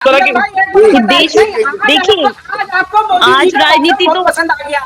तरह की देश देखिए, आज राजनीति तो पसंद आ गया।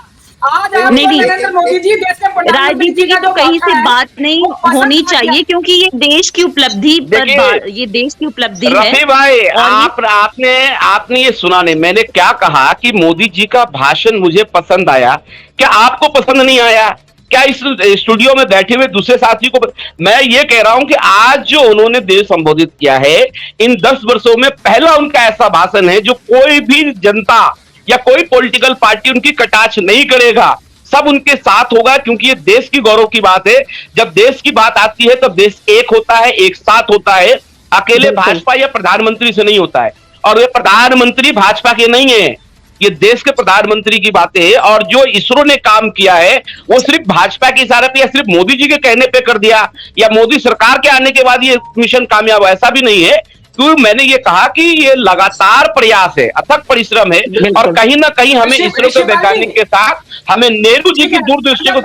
आज नहीं नहीं, नरेंद्र मोदी जी देश के प्रधानमंत्री राजनीति जी की का तो जो कहीं से भाषण है बात नहीं वो पसंद होनी आ गया। चाहिए, क्योंकि ये देश की उपलब्धि देखिए ये देश की उपलब्धि है। रफी भाई, और ये आपने ये सुना नहीं, मैंने क्या कहा कि मोदी जी का भाषण मुझे पसंद आया। क्या आपको पसंद नहीं आया? क्या इस स्टूडियो में बैठे हुए दूसरे साथी को मैं ये कह रहा हूं कि आज जो उन्होंने देश संबोधित किया है, इन 10 वर्षों में पहला उनका ऐसा भाषण है जो कोई भी जनता या कोई पॉलिटिकल पार्टी उनकी कटाक्ष नहीं करेगा, सब उनके साथ होगा, क्योंकि ये देश की गौरव की बात है। जब देश की बात आती है तब देश एक होता है, एक साथ होता है, अकेले भाजपा या प्रधानमंत्री से नहीं होता है। और ये प्रधानमंत्री भाजपा के नहीं है, ये देश के प्रधानमंत्री की बातें है। और जो इसरो ने काम किया है वो सिर्फ भाजपा के इशारे पे या सिर्फ मोदी जी के कहने पे कर दिया, या मोदी सरकार के आने के बाद ये मिशन कामयाब, ऐसा भी नहीं है। क्योंकि मैंने ये कहा कि ये लगातार प्रयास है, अथक परिश्रम है, और कहीं ना कहीं हमें इसरो के वैज्ञानिक के साथ हमें नेहरू जी की दूरदृष्टि को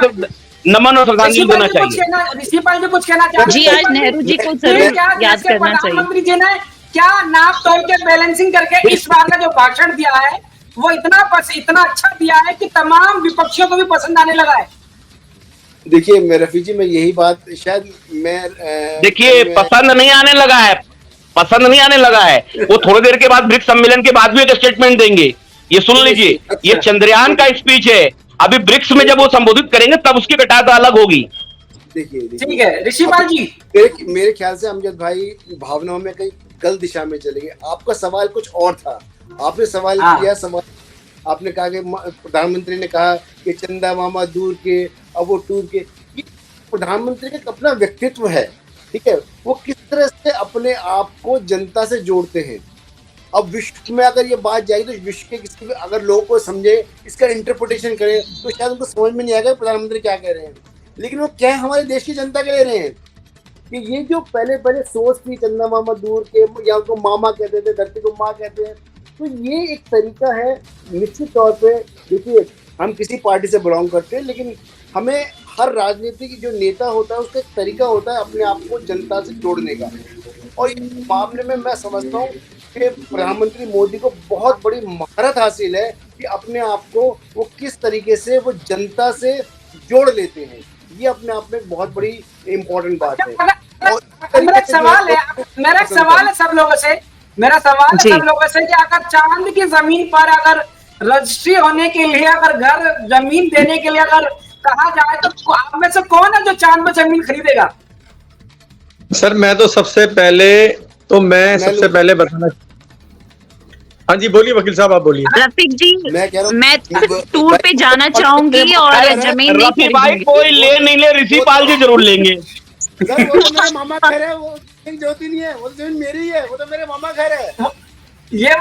नमन और श्रद्धांजलि देना चाहिए। ऋषिपाल जी कुछ कहना चाहते जी, आज नेहरू जी को जरूर याद करना चाहिए। प्रधानमंत्री जी ने क्या नाप तोल के बैलेंसिंग करके इस बार का जो भाषण दिया है वो इतना अच्छा दिया है कि तमाम विपक्षियों को भी पसंद आने लगा है। देखिए रफी जी, मैं यही बात शायद देखिए पसंद नहीं आने लगा है, पसंद नहीं आने लगा है। वो थोड़ी देर के बाद ब्रिक्स सम्मेलन के बाद भी एक स्टेटमेंट देंगे, ये सुन लीजिए। ये चंद्रयान का स्पीच है, अभी ब्रिक्स में जब वो संबोधित करेंगे तब उसकी कटाता अलग होगी। देखिए ठीक है ऋषिपाल जी, मेरे ख्याल से अमजद भाई भावनाओं में कहीं गलत दिशा में चले गए। आपका सवाल कुछ और था, आपने सवाल किया, आपने कहा कि प्रधानमंत्री ने कहा कि चंदा मामा दूर के, अब वो टूर के। प्रधानमंत्री का अपना व्यक्तित्व है, ठीक है, वो किस तरह से अपने आप को जनता से जोड़ते हैं। अब विश्व में अगर ये बात जाएगी तो विश्व के किसी भी अगर लोगों को समझे, इसका इंटरप्रिटेशन करे, तो शायद उनको समझ में नहीं आएगा प्रधानमंत्री क्या कह रहे हैं। लेकिन वो क्या हमारे देश की जनता के ले रहे हैं कि ये जो पहले सोच थी चंदा मामा दूर के, या उनको मामा कहते थे, धरती को माँ कहते हैं, तो ये एक तरीका है। निश्चित तौर पे देखिए, हम किसी पार्टी से बिलोंग करते हैं, लेकिन हमें हर राजनीतिक जो नेता होता है उसका एक तरीका होता है अपने आप को जनता से जोड़ने का। और इस मामले में मैं समझता हूँ कि प्रधानमंत्री मोदी को बहुत बड़ी महारत हासिल है कि अपने आप को वो किस तरीके से वो जनता से जोड़ लेते हैं। ये अपने आप में बहुत बड़ी इम्पोर्टेंट बात है। और मेरा सवाल है सब लोगों से, कि अगर चांद की जमीन पर अगर रजिस्ट्री होने के लिए, अगर घर जमीन देने के लिए अगर कहा जाए, तो आप में से कौन है जो चांद में जमीन खरीदेगा? सर मैं सबसे पहले बताना। हाँ जी बोलिए वकील साहब, आप बोलिए। रफीक जी, मैं टूर पे जाना चाहूंगी और जमीन नहीं रफी भाई कोई ले नहीं ले, ऋषिपाल जी जरूर लेंगे। सर वो तो मेरे मामा घर है, वो ज्योति नहीं है, वो जमीन मेरी है, वो तो मेरे मामा घर है। ये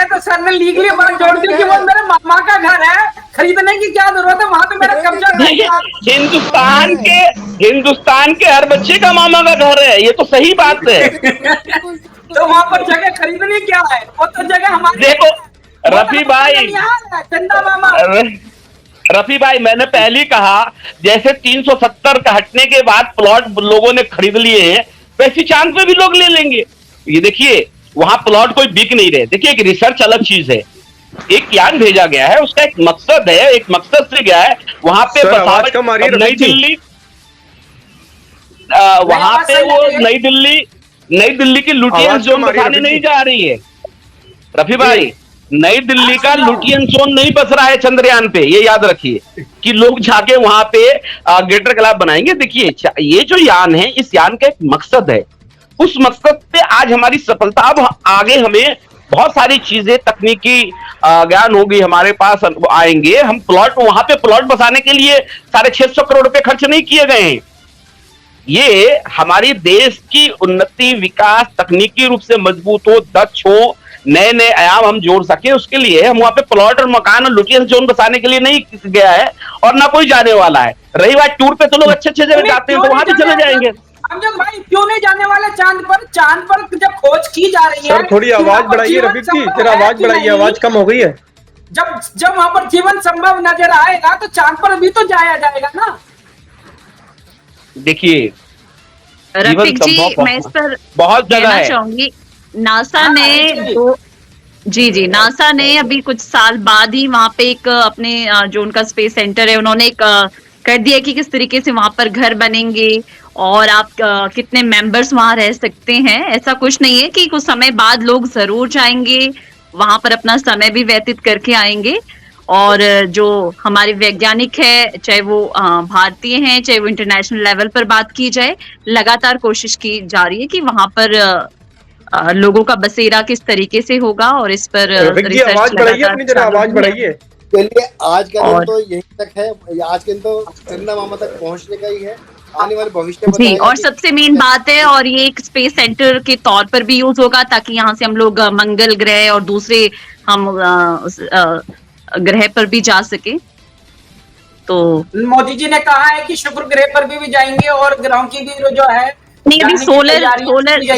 तो सर ने लीगली बात जोड़ दी कि वो मेरे मामा का घर है, खरीदने की क्या जरूरत है, वहां पे मेरा कब्जा है। हिंदुस्तान के हर बच्चे का मामा का घर है, ये तो सही बात है। तो वहां पर जगह खरीदनी क्या है, वो तो जगह हमारी। देखो रफी भाई, चंदा मामा, रफी भाई मैंने पहले कहा, जैसे 370 का हटने के बाद प्लॉट लोगों ने खरीद लिए हैं, वैसे चांद पे भी लोग ले लेंगे। ये देखिए वहां प्लॉट कोई बिक नहीं रहे। देखिए एक रिसर्च अलग चीज है, एक यान भेजा गया है, उसका एक मकसद है, एक मकसद से गया है वहां पे। नई दिल्ली, वहां पे वो नई दिल्ली की लुटियन जोन बसाने नहीं जा रही है रफी भाई। नई दिल्ली का लुटियन जोन नहीं बस रहा है चंद्रयान पे, ये याद रखिए कि लोग जाके वहां पे ग्रेटर क्लब बनाएंगे। देखिए ये जो यान है, इस यान का एक मकसद है, उस मकसद पे आज हमारी सफलता। अब आगे हमें बहुत सारी चीजें, तकनीकी ज्ञान होगी हमारे पास, आएंगे हम। वहां पे प्लॉट बसाने के लिए 650 करोड़ रुपए खर्च नहीं किए गए हैं। ये हमारी देश की उन्नति, विकास, तकनीकी रूप से मजबूत हो, दक्ष हो, नए नए आयाम हम जोड़ सके, उसके लिए हम वहां पे प्लॉट और मकान और लुटियन जोन बसाने के लिए नहीं गया है, और ना कोई जाने वाला है। रही बात टूर पे, तो लोग अच्छे अच्छे जगह जाते हैं, तो वहां भी चले जाएंगे। अमजद भाई क्यों नहीं जाने वाले चांद पर जब खोज की जा रही है। सर थोड़ी आवाज बढ़ाइए रफीक जी, जरा आवाज बढ़ाइए, आवाज कम हो गई है। जब वहां पर जीवन संभव नजर आएगा तो चांद पर भी तो जाया जाएगा ना। देखिए रफीक जी, मैं इस पर बहुत जगह कहना है। चाहूंगी नासा ने जी नासा ने अभी कुछ साल बाद ही वहां पे एक अपने जो उनका स्पेस सेंटर है, उन्होंने एक कर दिया कि किस तरीके से वहां पर घर बनेंगे और आप कितने मेंबर्स वहां रह सकते हैं। ऐसा कुछ नहीं है कि कुछ समय बाद लोग जरूर जाएंगे वहां पर, अपना समय भी व्यतीत करके आएंगे। और जो हमारे वैज्ञानिक है, चाहे वो भारतीय हैं, चाहे वो इंटरनेशनल लेवल पर बात की जाए, लगातार कोशिश की जा रही है कि वहां पर लोगों का बसेरा किस तरीके से होगा, और इस पर रिसर्च आवाज बढ़ाइए, अपनी जरा आवाज बढ़ाइए। चलिए, आज का दिन तो यही तक है, आज के दिन तो चंदा मामा तक पहुंचने का ही है, आने वाले भविष्य में जी। और सबसे मेन बात है, और ये एक स्पेस सेंटर के तौर पर भी यूज होगा ताकि यहाँ से हम लोग मंगल ग्रह और दूसरे हम ग्रह पर भी जा सके। तो मोदी जी ने कहा है कि शुक्र ग्रह पर भी जाएंगे और ग्रहों की भी जो है नहीं, अभी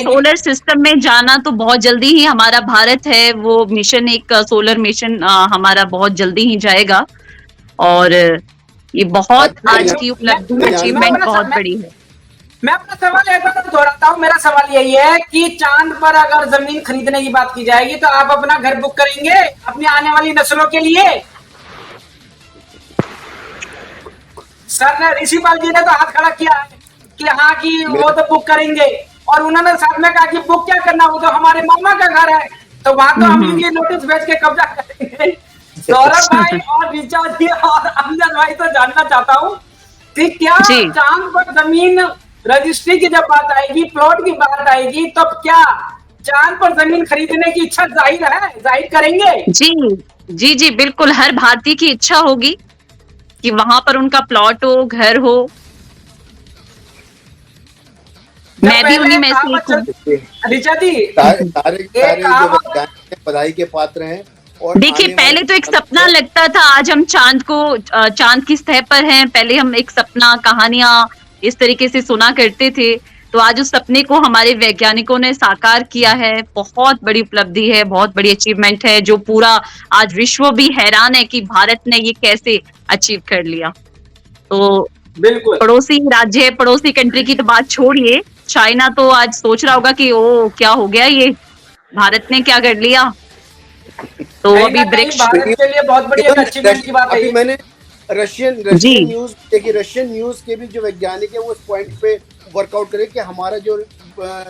सोलर सिस्टम में जाना तो बहुत जल्दी ही हमारा भारत है, वो मिशन, एक सोलर मिशन हमारा बहुत जल्दी ही जाएगा। और ये बहुत आज की उपलब्धि, अचीवमेंट बहुत बड़ी है। मैं अपना सवाल एक बार दोहराता हूँ। मेरा सवाल यही है कि चांद पर अगर जमीन खरीदने की बात की जाएगी तो आप अपना घर बुक करेंगे अपनी आने वाली नस्लों के लिए? सर ने, ऋषिपाल जी ने तो हाथ खड़ा किया है कि हाँ कि वो तो बुक करेंगे, और उन्होंने साथ में कहा कि बुक क्या करना, वो तो हमारे मामा का घर है, तो वहां तो हम ये नोटिस भेज के कब्जा करेंगे। सौरभ भाई और ऋचा जी और अमजद भाई, तो जानना चाहता हूँ कि क्या चांद पर जमीन रजिस्ट्री की जब बात आएगी, प्लॉट की बात आएगी, तब क्या चांद पर जमीन खरीदने की इच्छा जाहिर करेंगे? जी बिल्कुल, हर भारतीय की इच्छा होगी कि वहां पर उनका प्लॉट हो, घर हो। मैं भी उन्हीं में से एक हूँ। ऋचा जी, सारे बधाई के पात्र हैं। और देखिए, पहले तो एक सपना लगता था, आज हम चांद की सतह पर हैं। पहले हम एक सपना, कहानियां इस तरीके से सुना करते थे, तो आज उस सपने को हमारे वैज्ञानिकों ने साकार किया है। बहुत बड़ी उपलब्धि है, बहुत बड़ी अचीवमेंट है, जो पूरा आज विश्व भी हैरान है कि भारत ने ये कैसे अचीव कर लिया। तो बिल्कुल, पड़ोसी राज्य, पड़ोसी कंट्री की तो बात छोड़िए, चाइना तो आज सोच रहा होगा कि ओ क्या हो गया, ये भारत ने क्या कर लिया। तो अभी भारत के लिए बहुत बड़ी अचीवमेंट की बात है। अभी मैंने रशियन न्यूज देखी, रशियन न्यूज के भी जो वैज्ञानिक है वो इस पॉइंट पे वर्कआउट करे कि हमारा जो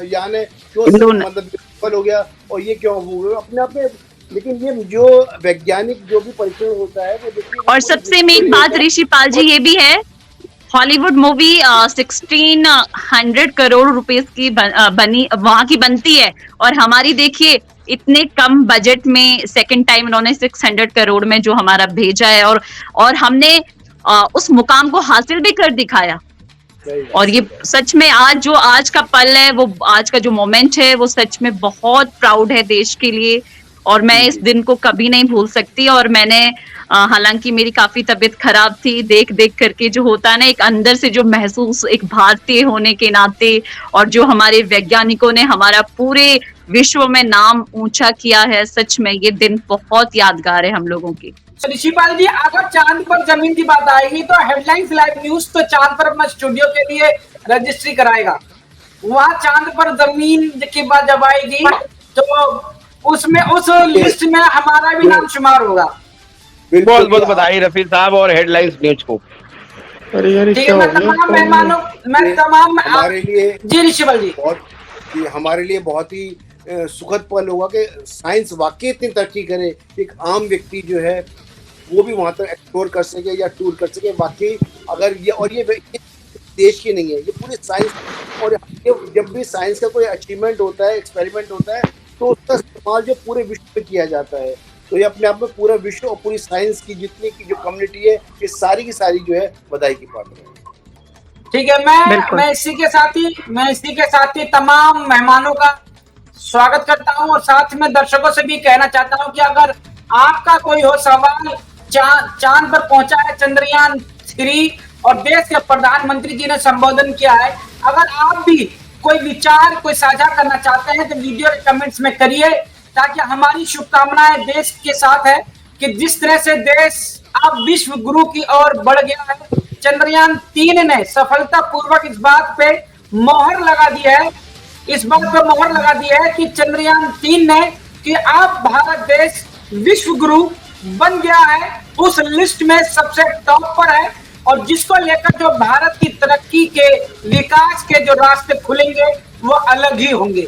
यान है क्यों मतलब विफल हो गया और ये क्यों हुआ अपने आप में। लेकिन ये जो वैज्ञानिक जो भी परीक्षण होता है वो देखिए। और सबसे मेन बात ऋषिपाल जी ये भी है, हॉलीवुड मूवी 1600 करोड़ रुपए की बनी वहां की बनती है, और हमारी देखिए इतने कम बजट में सेकंड टाइम उन्होंने 600 करोड़ में जो हमारा भेजा है, और हमने उस मुकाम को हासिल भी कर दिखाया। और ये सच में आज का पल है, वो आज का जो मोमेंट है, वो सच में बहुत प्राउड है देश के लिए, और मैं इस दिन को कभी नहीं भूल सकती। और मैंने हालांकि मेरी काफी तबीयत खराब थी, देख करके जो होता है ना, एक अंदर से जो महसूस, एक भारतीय होने के नाते, और जो हमारे वैज्ञानिकों ने हमारा पूरे विश्व में नाम ऊंचा किया है, सच में ये दिन बहुत यादगार है हम लोगों की। ऋषिपाल जी, अगर चांद पर जमीन की बात आएगी तो हेडलाइंस लाइव न्यूज तो चांद पर अपना स्टूडियो के लिए रजिस्ट्री कराएगा। वहां चांद पर जमीन की बात जब आएगी तो उसमें उस लिस्ट में हमारा भी नाम शुमार होगा। बहुत बहुत बधाई रफी साहब और हेडलाइंस न्यूज को। अरे यार, ठीक है, मैं तमाम मेहमानों, मैं तमाम हमारे लिए जी ऋषिपाल जी, हमारे लिए बहुत ही सुखद पल होगा कि साइंस वाकई इतनी तरक्की करे, एक आम व्यक्ति जो है वो भी वहां तक एक्सप्लोर कर सके या टूर कर सके। वाकई अगर ये देश की नहीं है, ये पूरी साइंस, और जब भी साइंस का कोई अचीवमेंट होता है, एक्सपेरिमेंट होता है, तो उसका इस्तेमाल जो पूरे विश्व में किया जाता है, तो ये अपने आप में पूरा विश्व और पूरी साइंस की जितनी की जो कम्युनिटी है, ये सारी की सारी जो है बधाई की पात्र है। ठीक है, मैं इसी के साथ ही तमाम मेहमानों का स्वागत करता हूं, और साथ में दर्शकों से भी कहना चाहता हूं कि अगर आपका कोई हो सवाल, चांद पर पहुंचा है चंद्रयान 3 और देश के प्रधानमंत्री जी ने संबोधन किया है, अगर आप भी कोई विचार कोई साझा करना चाहते हैं तो वीडियो के कमेंट्स में करिए, ताकि हमारी शुभकामनाएं देश के साथ है कि जिस तरह से देश अब विश्व गुरु की ओर बढ़ गया है। चंद्रयान 3 ने सफलतापूर्वक इस बात पे मोहर लगा दी है इस बात पर मोहर लगा दी है कि चंद्रयान-3 ने कि अब भारत देश विश्व गुरु बन गया है, उस लिस्ट में सबसे टॉप पर है, और जिसको लेकर जो भारत की तरक्की के विकास के जो रास्ते खुलेंगे वो अलग ही होंगे।